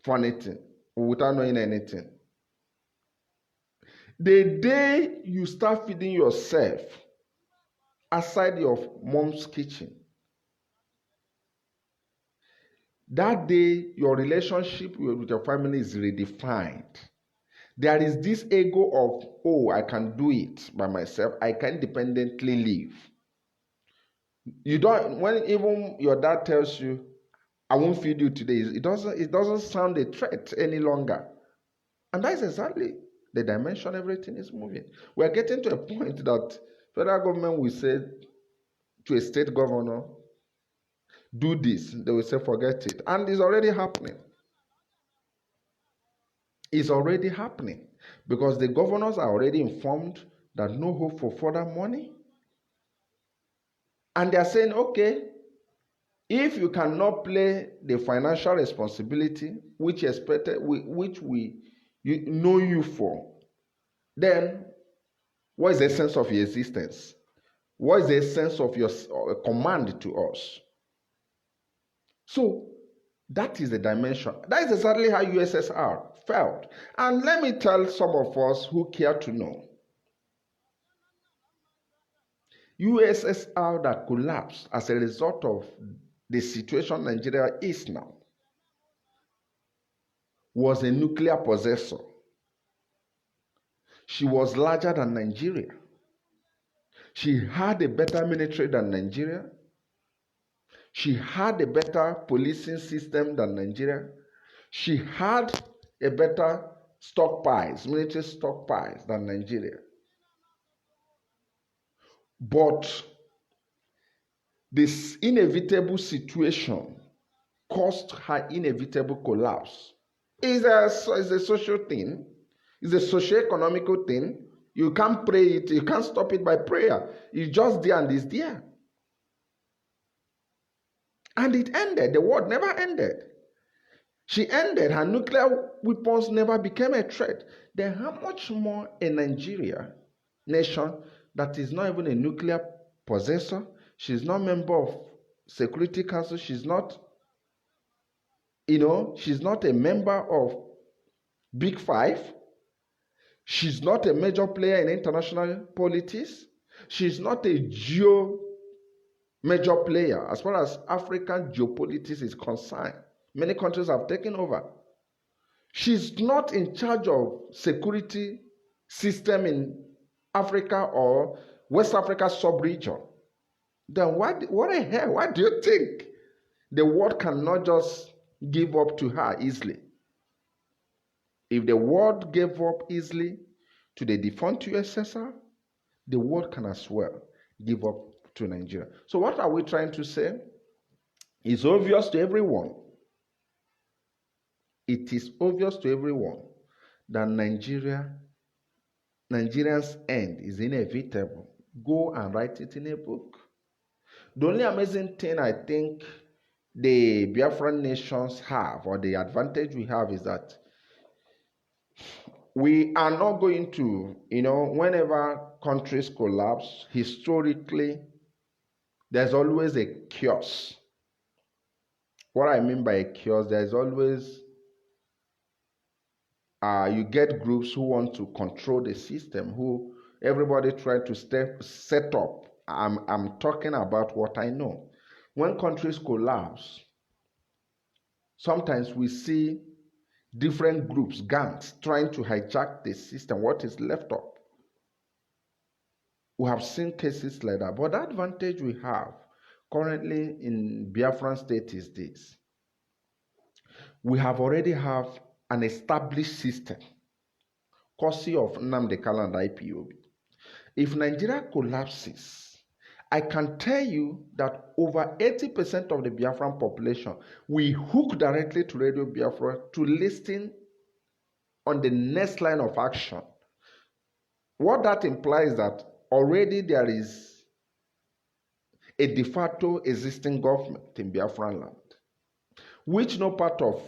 anything, without knowing anything. The day you start feeding yourself outside your mom's kitchen, that day your relationship with your family is redefined. There is this ego of, oh, I can do it by myself. I can independently live. You don't, when even your dad tells you, I won't feed you today, it doesn't sound a threat any longer. And that is exactly the dimension everything is moving. We're getting to a point that Federal government will say to a state governor, do this. They will say, forget it. And it's already happening. It's already happening because the governors are already informed that no hope for further money. And they are saying, okay, if you cannot play the financial responsibility which we know you for, then what is the essence of your existence? What is the essence of your command to us? So that is the dimension. That is exactly how USSR felt. And let me tell some of us who care to know. USSR that collapsed as a result of the situation Nigeria is now was a nuclear possessor. She was larger than Nigeria. She had a better military than Nigeria. She had a better policing system than Nigeria. She had a better military stockpiles than Nigeria. But this inevitable situation caused her inevitable collapse. It's a social thing. It's a socio-economical thing. You can't pray it. You can't stop it by prayer. It's just there and it's there. And it ended. The war never ended. She ended. Her nuclear weapons never became a threat. Then how much more a Nigeria nation that is not even a nuclear possessor? She's not a member of Security Council. She's not, she's not a member of Big Five. She's not a major player in international politics. She's not a major player as far as African geopolitics is concerned. Many countries have taken over. She's not in charge of security system in Africa or West Africa sub-region. Then what the hell? Why do you think the world cannot just give up to her easily? If the world gave up easily to the defunct USSR, the world can as well give up to Nigeria. So what are we trying to say? It's obvious to everyone. It is obvious to everyone that Nigeria's end is inevitable. Go and write it in a book. The only amazing thing I think the Biafran nations have, or the advantage we have, is that we are not going to, whenever countries collapse, historically, there's always a chaos. What I mean by a chaos, there's always, you get groups who want to control the system, who everybody try to set up. I'm talking about what I know. When countries collapse, sometimes we see different groups, gangs, trying to hijack the system, what is left up. We have seen cases like that. But the advantage we have currently in Biafran state is this. We already have an established system, courtesy of Nnamdi Kanu and IPOB. If Nigeria collapses, I can tell you that over 80% of the Biafran population will hook directly to Radio Biafra to listen on the next line of action. What that implies that already there is a de facto existing government in Biafran land, which no part of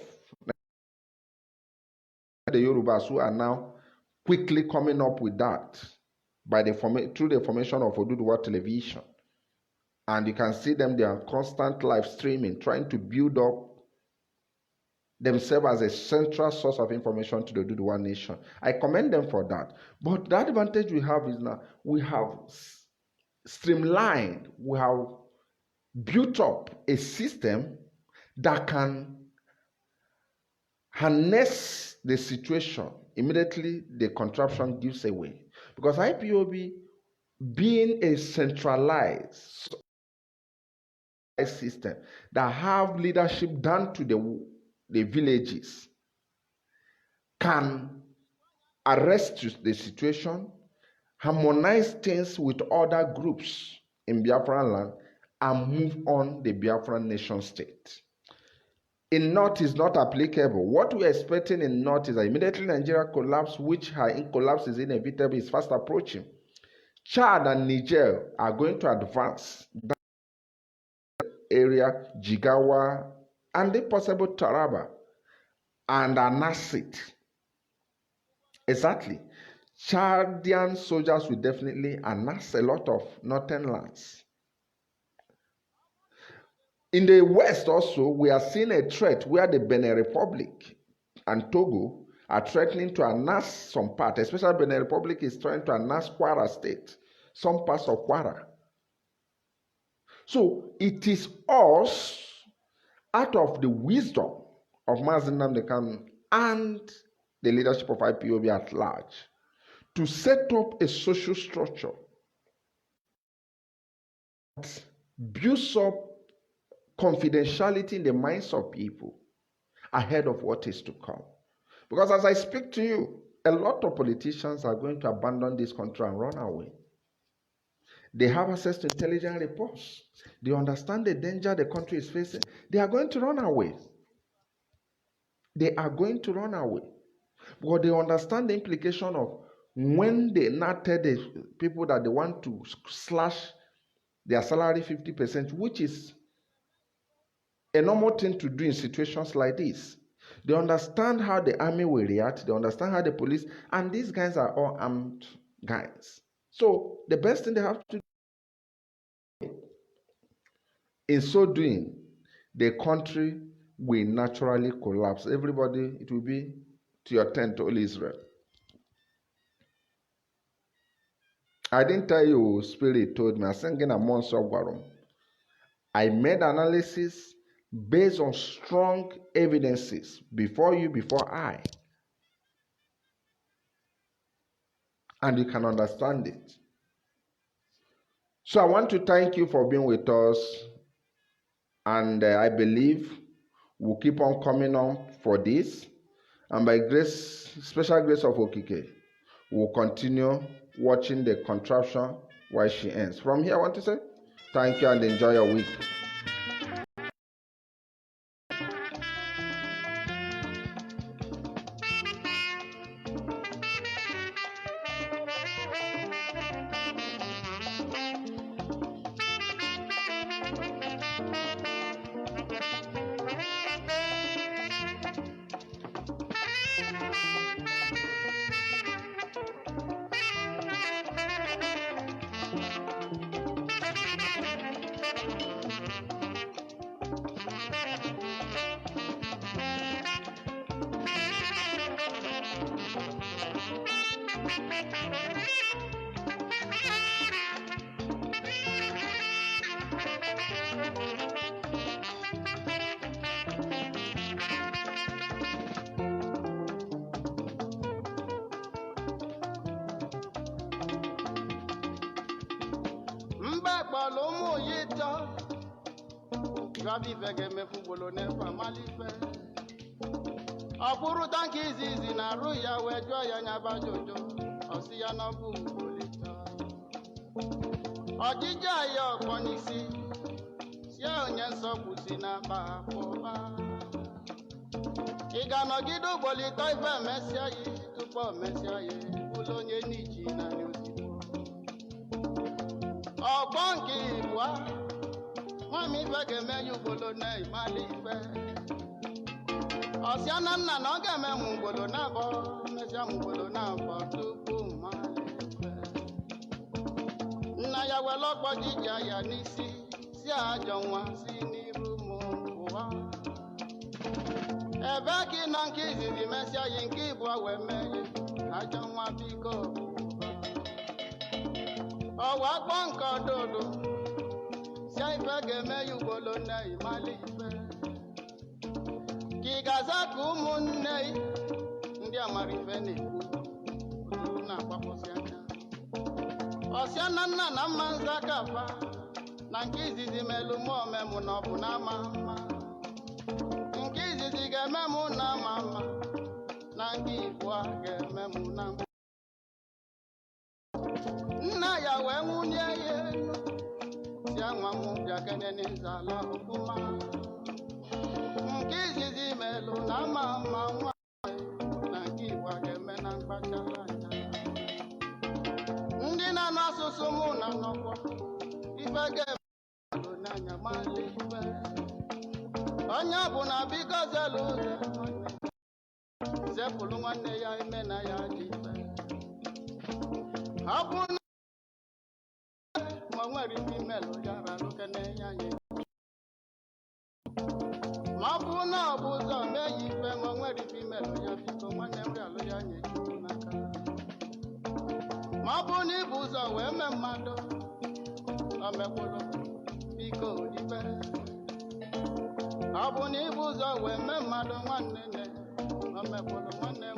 the Yorubas who are now quickly coming up with that through the formation of Oduduwa Television. And you can see them, they are constant live streaming, trying to build up themselves as a central source of information to the Oduduwa nation. I commend them for that. But the advantage we have is now we have streamlined, we have built up a system that can harness the situation immediately the contraption gives away. Because IPOB, being a centralized system that have leadership down to the villages, can arrest the situation harmonize things with other groups in Biafran land, and move on the Biafran nation state. In North is not applicable. What we are expecting in North is that immediately Nigeria collapse, which collapse is inevitable, is fast approaching. Chad and Niger are going to advance that area, Jigawa, and if possible Taraba, and Anasit. Exactly. Chadian soldiers will definitely annex a lot of northern lands. In the West also, we are seeing a threat where the Benin Republic and Togo are threatening to annex some part, especially Benin Republic is trying to annex Kwara State, some parts of Kwara. So it is us, out of the wisdom of Mazi Nnamdi Kanu and the leadership of IPOB at large, to set up a social structure that builds up confidentiality in the minds of people ahead of what is to come. Because as I speak to you, a lot of politicians are going to abandon this country and run away. They have access to intelligence reports. They understand the danger the country is facing. They are going to run away. They are going to run away. Because they understand the implication of when they now tell the people that they want to slash their salary 50%, which is a normal thing to do in situations like this. They understand how the army will react. They understand how the police, and these guys are all armed guys. So the best thing they have to do, in so doing, the country will naturally collapse. Everybody, it will be to your tent, all Israel. I didn't tell you, Spirit told me. I sang in a month of Warum. I made analysis based on strong evidences before you, before I. And you can understand it. So I want to thank you for being with us. And I believe we'll keep on coming on for this. And by grace, special grace of Okike, we'll continue watching the contraption while she ends. From here, I want to say thank you and enjoy your week. Ọbụrụ tanki izizi na arụ ya wee jụọ ya nyaba jojo ọsị ya n'ọbụ mgbolita ọjịja ya ọkpọ n'isi si onye nsọ kwụsị na akpa akpọba ị ga-anọgide ugbolita ife emesịa ya tupu o mesịa ya ụlọ onye n'iji na ozigbo ọgbọ nke ibua nwami ife ga-eme ya ugbolo na ịmali ife Osiana nna na ọ ga-eme m ugboro na-abọ mesịa m ugboro na-abọ tupu mmalite nna ya were ọkpọ jija ya n'isi si ajọ nwa si n'iru m ụwa ebe ka ị nọ nke izizi mesịa ya nke ịbụọ wee mee ya ajọ nwa biko ọwa kpọ nke ọdụdụ si ife ga-eme ya ugboro na ịmalite Kigaza ka ụmụnne ndị amara ife na-ekwu na-agbapụsị aka ọsịa na nna na mma nza kafa na nke izizi melu mụ omemụ na ọ bụ na ama mma nke izizi ga-eme mụ na ama mma na nke ikwu a ga-eme mụ na mma ya nwa m bịa kene n'ịzala ọfụma nke izizi melụ na ama mma nwa na nke Igbo ga-eme na mkpachara anya ndị na-anụ asụsụ mụ na nọkwọ ife ga-emelụ n'anya mali ife onye ọbụla biko zelu ụzọ zepụrụ nwanne ya ime na ya dị ife ọ bụ na ma nwere ife imelụ ya rarụ kene ya nye ma ọ bụ na ọ bụ ụzọ mee ya ife ma nwere ife imelụ ya biko nwanne m rịalụ ya nye Chukwu n'aka ma ọ bụ na ibu ụzọ wee mee mmadụ o mekwụrụ biko ife ọ bụ na ibu ụzọ wee mee mmadụ nwanne nne o mekwụrụ nwanne